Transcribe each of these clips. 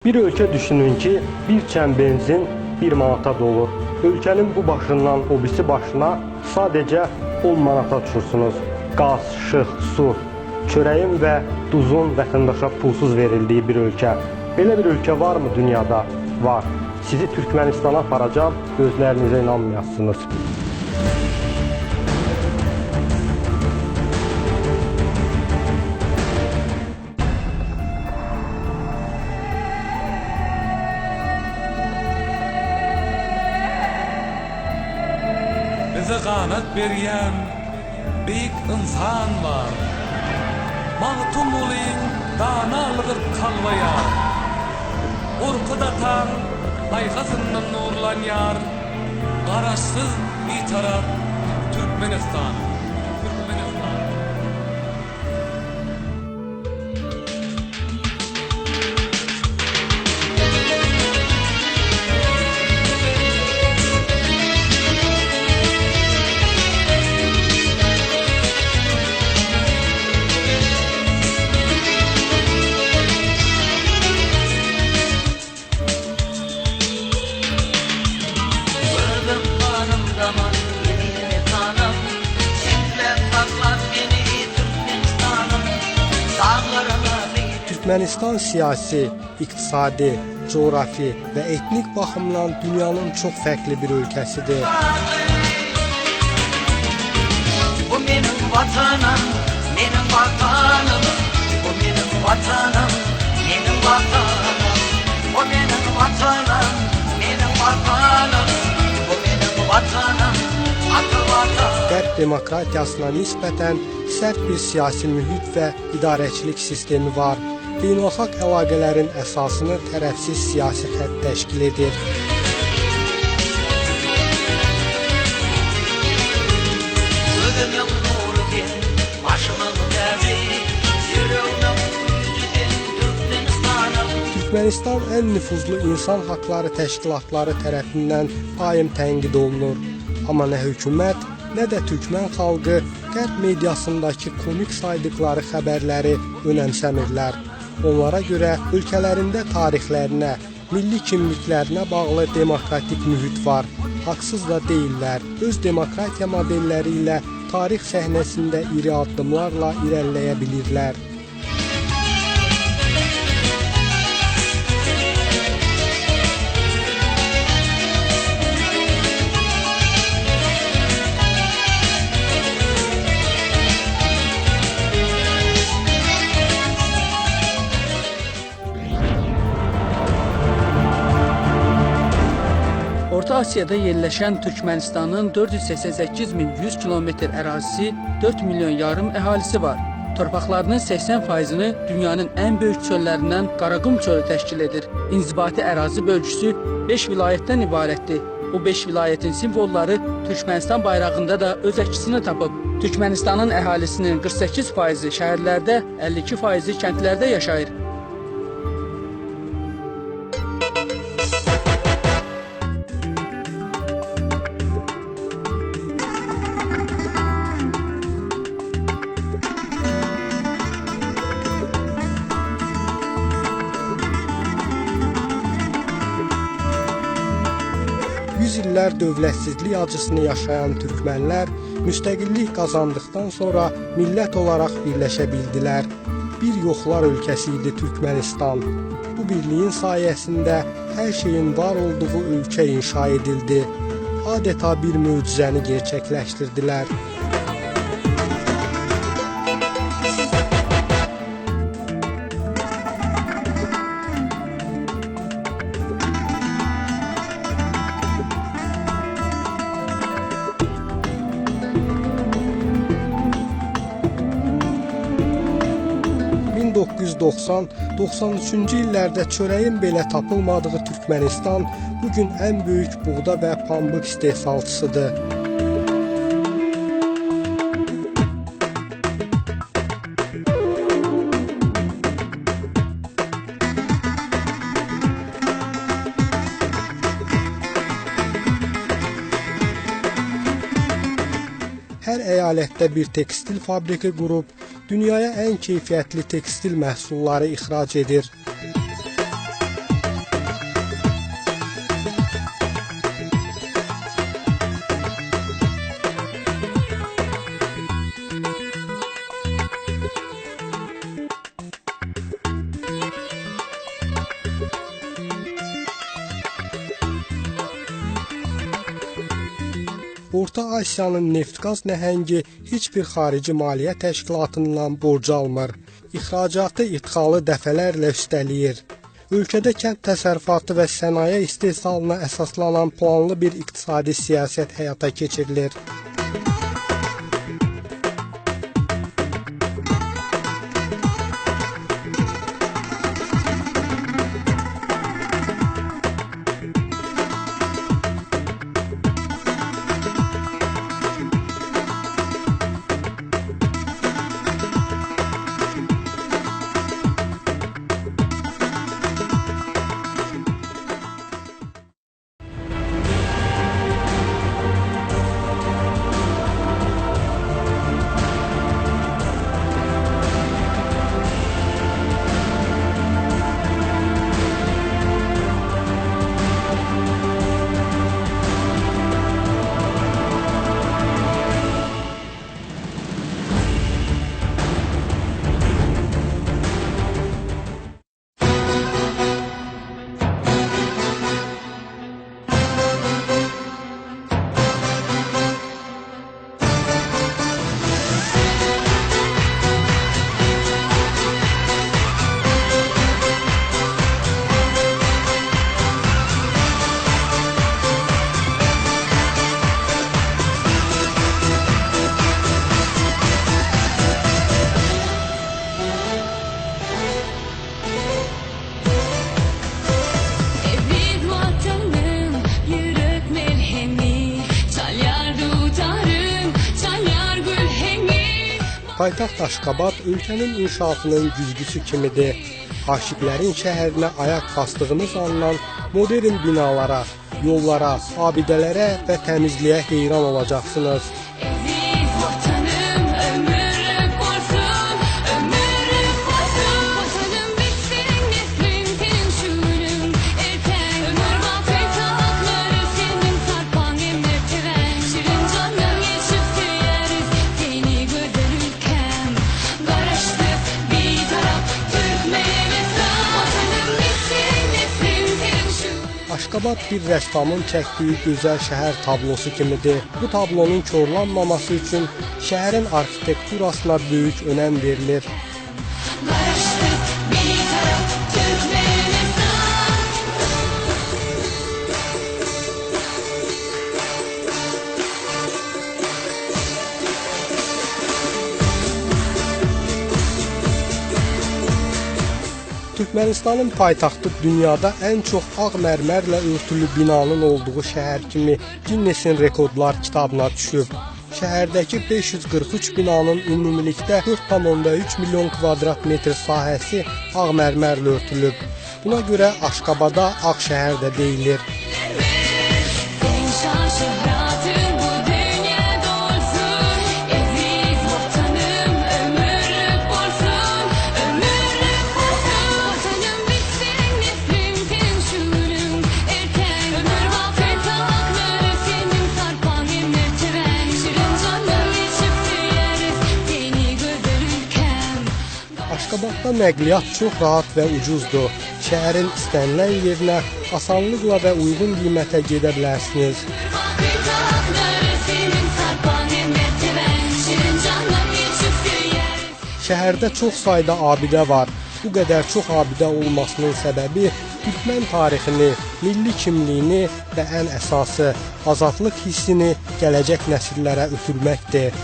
Bir ölkə düşünün ki, bir çən benzin 1 manata dolur. Ölkənin bu başından o birisi başına sadəcə 10 manata düşürsünüz. Qaz, işıq, su, çörəyin və duzun vətəndaşa pulsuz verildiyi bir ölkə. Belə bir ölkə varmı dünyada? Var. Sizi Türkmenistana aparacağım, gözlərinizə inanmayasınız. Bize kanat bergen büyük insan var. Mağtum olayım danalıdır kalvaya. Orkuda tan aykasından nurlan yar. Karaşsız bir taraf Türkmenistan. Türkmenistan siyasi, iqtisadi, coğrafi və etnik baxımdan dünyanın çox fərqli bir ölkəsidir. Bu benim vatanım, benim vatanım. Bu benim vatanım, benim vatanım. Bu benim vatanım, benim vatanım. Bu benim vatanım, atı vatan. Qərb demokratiyasına nisbətən sərt bir siyasi mühit və idarəçilik sistemi var. Beynəlxalq əlaqələrin əsasını tərəfsiz siyasi xətt təşkil edir. Türkmenistan ən nüfuzlu insan haqları təşkilatları tərəfindən daim tənqid olunur. Amma nə hökumət, nə də Türkmen xalqı Qərb mediasındakı komik saydıqları xəbərləri önəmsəmirlər. Onlara görə ölkələrində tarixlərinə, milli kimliklərinə bağlı demokratik mühit var. Haqsız da deyirlər. Öz demokratiya modelləri ilə tarix səhnəsində iri addımlarla irəliləyə bilirlər. Orta Asiyada yerləşən Türkmenistanın 488.100 kilometr ərazisi, 4 milyon yarım əhalisi var. Torpaqlarının 80%-ni dünyanın ən böyük çöllərindən Qaraqum çölü təşkil edir. İnzibati ərazi bölgüsü 5 vilayətdən ibarətdir. Bu 5 vilayətin simvolları Türkmenistan bayrağında da öz əksini tapıb. Türkmenistanın əhalisinin 48%-i şəhərlərdə, 52%-i kəndlərdə yaşayır. İllər dövlətsizlik acısını yaşayan türkmenlər müstəqillik qazandıqdan sonra millət olaraq birləşə bildilər. Bir yoxlar ölkəsi idi Türkmenistan. Bu birliyin sayəsində hər şeyin var olduğu ölkə inşa edildi. Adeta bir möcüzəni gerçəkləşdirdilər. 1990-93-cü illərdə çörəyin belə tapılmadığı Türkmenistan bugün ən böyük buğda və pambıq istehsalçısıdır. Hər əyalətdə bir tekstil fabriki qurub, dünyaya ən keyfiyyətli tekstil məhsulları ixrac edir. Orta Asiyanın neft-qaz nəhəngi heç bir xarici maliyyə təşkilatından borc almır. İxracatı idxalı dəfələrlə üstələyir. Ölkədə kənd təsərrüfatı və sənaye istehsalına əsaslanan planlı bir iqtisadi siyasət həyata keçirilir. Paytaxt Aşqabad ölkənin inkişafının güzgüsü kimidir. Aşiqlərin şəhərinə ayaq bastığınız andan modern binalara, yollara, abidələrə və təmizliyə heyran olacaqsınız. Aşqabad bir rəssamın çəkdiyi gözəl şəhər tablosu kimidir. Bu tablonun korlanmaması üçün şəhərin arxitekturasına böyük önəm verilir. Türkmenistanın paytaxtı dünyada ən çox ağ mərmərlə örtülü binanın olduğu şəhər kimi Ginnesin rekordlar kitabına düşüb. Şəhərdəki 543 binanın ümumilikdə 4,3 milyon kvadrat metr sahəsi ağ mərmərlə örtülüb. Buna görə Aşqabada ağ şəhər də deyilir. Aşqabadda nəqliyyat çox rahat və ucuzdur. Şəhərin istənilən yerinə asanlıqla və uyğun qiymətə gedə bilərsiniz. Şəhərdə çox sayda abidə var. Bu qədər çox abidə olmasının səbəbi Türkmən tarixini, milli kimliyini və ən əsası azadlıq hissini gələcək nəsillərə ötürməkdir.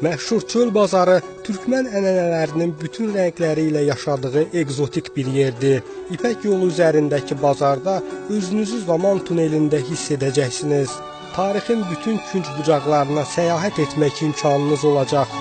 Məşhur çöl bazarı Türkmən ənənələrinin bütün rəngləri ilə yaşadığı egzotik bir yerdir. İpək yolu üzərindəki bazarda özünüzü zaman tunelində hiss edəcəksiniz. Tarixin bütün künc bucaqlarına səyahət etmək imkanınız olacaq.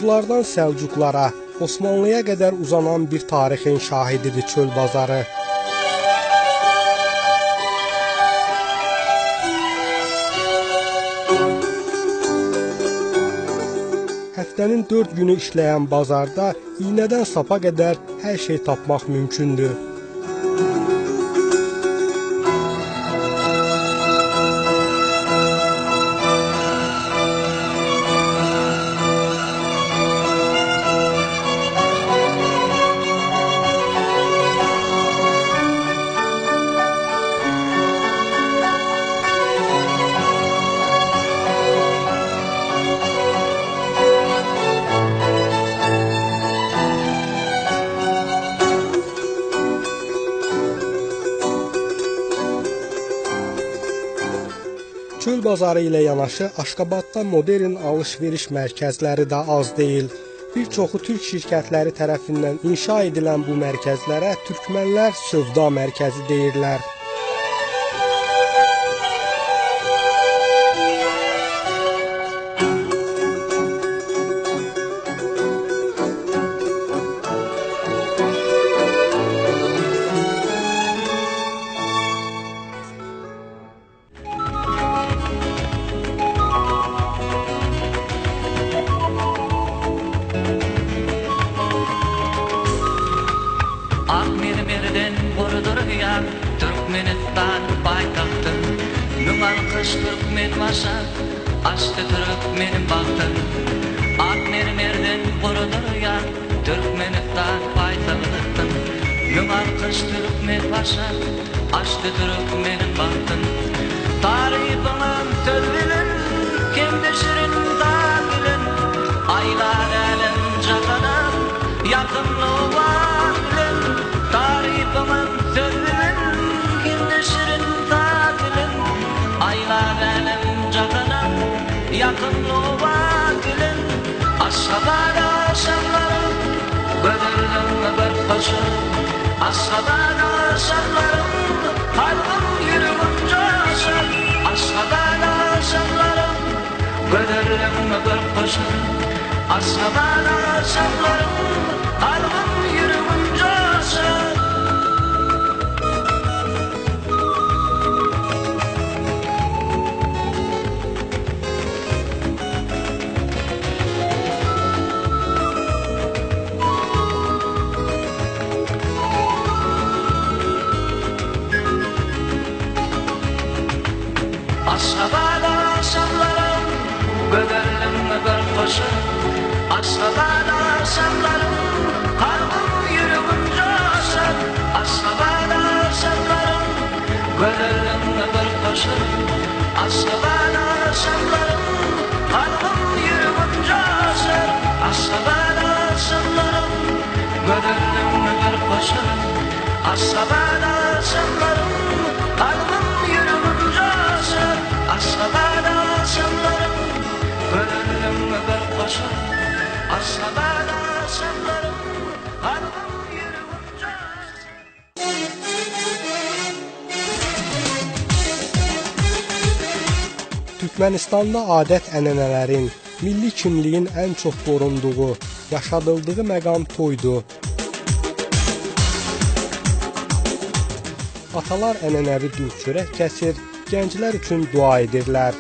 Oğuzlardan Səlcuqlara, Osmanlıya qədər uzanan bir tarixin şahididir çöl bazarı. Həftənin 4 günü işləyən bazarda iynədən sapa qədər hər şey tapmaq mümkündür. Çöl bazarı ilə yanaşı Aşqabadda modern alış-veriş mərkəzləri də az deyil. Bir çoxu türk şirkətləri tərəfindən inşa edilən bu mərkəzlərə türkmənlər sövda mərkəzi deyirlər. Akmermerden vurdur ya Türkmenistan paytaxtı Numan kış Türkmen başa Açtı Türkmenin baktı Akmermerden vurdur ya Türkmenistan paytaxtı Numan kış Türkmen başa Açtı Türkmenin baktı Tarihinin tölvülün Kimde şirin dağılın Aylar elin cakadan Yakınlığı var Tarifımın sözünün Kimde şirin tatilin Aylar elem cadına Yakınlığı var gülün Aşkabada akşamlarım Gödüldüm bir başı Aşkabada akşamlarım Kalbim yürüyünce aşar Aşkabada akşamlarım Gödüldüm bir başı Aşkabada akşamlarım Kalbim yürüyünce aşar Aşkabada akşamlarım Gödüldüm bir başı Aşkabada akşamlarım Kalbim yürüyünce aşar Aşkabada akşamlarım Gödüldüm bir başı Aşkabada akşamlarım Kalbim yürüyünce aşar Aşkabada akşamlarım Gödüldüm bir başı Aşkabada akşamlarım Kalbim yürüyünce aşar Aşkabada akşamlarım Gödüldüm bir başı Aşkabada akşamlarım Kalbim yürüyünce Türkmenistanda adət-ənənələrin, milli kimliyin ən çox qorunduğu, yaşadıldığı məqam toydur. Atalar ənənəvi dul çörək kəsir, gənclər üçün dua edirlər.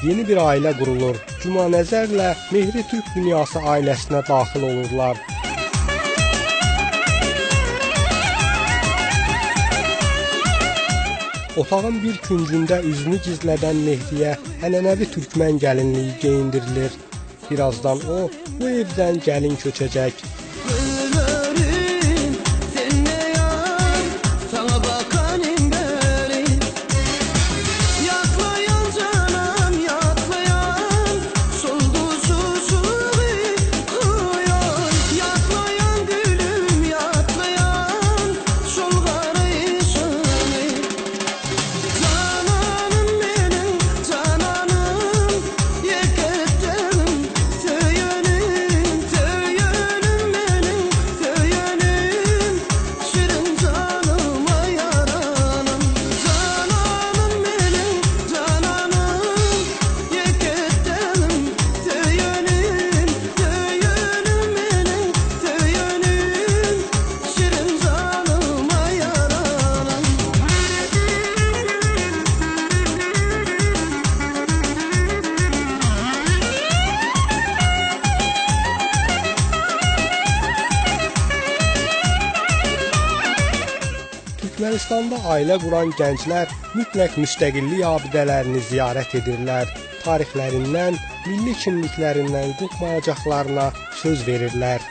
Yeni bir ailə qurulur. Cumanəzərlə Mehri Türk Dünyası ailəsinə daxil olurlar. Otağın bir küncündə üzünü gizlədən Mehriyə ənənəvi türkmən gəlinliyi geyindirilir. Birazdan o, bu evdən gəlin köçəcək. Türkmenistanda ailə quran gənclər mütləq müstəqillik abidələrini ziyarət edirlər. Tarixlərindən, milli kimliklərindən qopmayacaqlarına söz verirlər.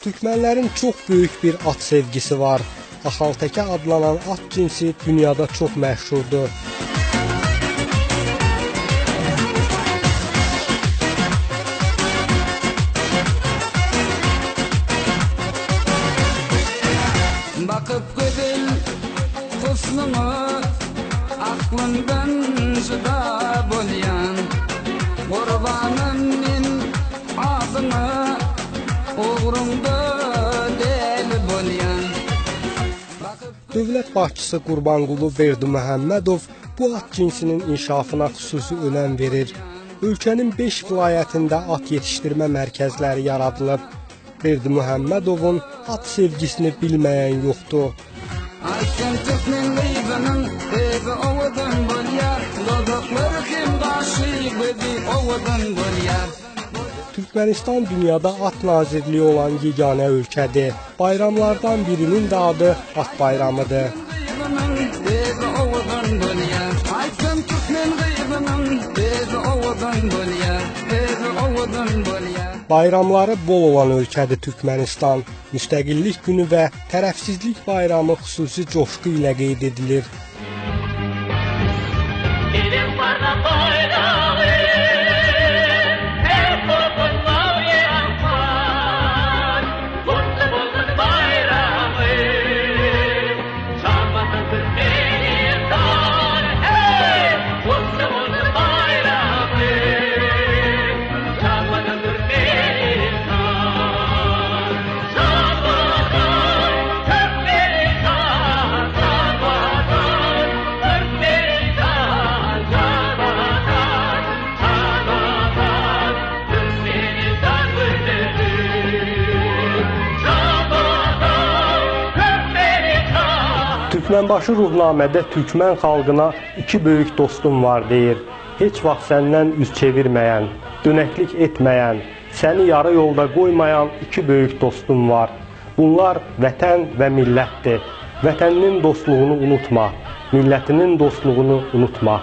Türkmenlərin çox böyük bir at sevgisi var. Axaltəkə adlanan at cinsi dünyada çox məşhurdur. Bakıp gözün, husnunu aklından juda bolyan Qurbanım min ağzını uğrumda del bolyan Dövlət başçısı Qurbanqulu Berdiməhəmmədov bu at cinsinin inkişafına xüsusi önəm verir. Ölkənin 5 vilayətində at yetişdirmə mərkəzləri yaradılıb. Berdiməhəmmədovun at sevgisini bilməyən yoxdur. Ayken Türkmen gıybının evi ovadan bolyar Dodakları kim daşıyıp evi ovadan bolyar Türkmenistan dünyada at nazirliyi olan yeganə ölkədir. Bayramlardan birinin də adı at bayramıdır. Gıybının evi ovadan bolyar Ayken Türkmen gıybının evi ovadan bolyar Evi ovadan bolyar Bayramları bol olan ölkədir Türkmenistan. Müstəqillik günü və tərəfsizlik bayramı xüsusi coşqu ilə qeyd edilir. Türkmenbaşı ruhnamədə Türkmen xalqına iki böyük dostum var deyir. Heç vaxt səndən üz çevirməyən, dönəklik etməyən, səni yarı yolda qoymayan iki böyük dostum var. Bunlar vətən və millətdir. Vətəninin dostluğunu unutma, millətinin dostluğunu unutma.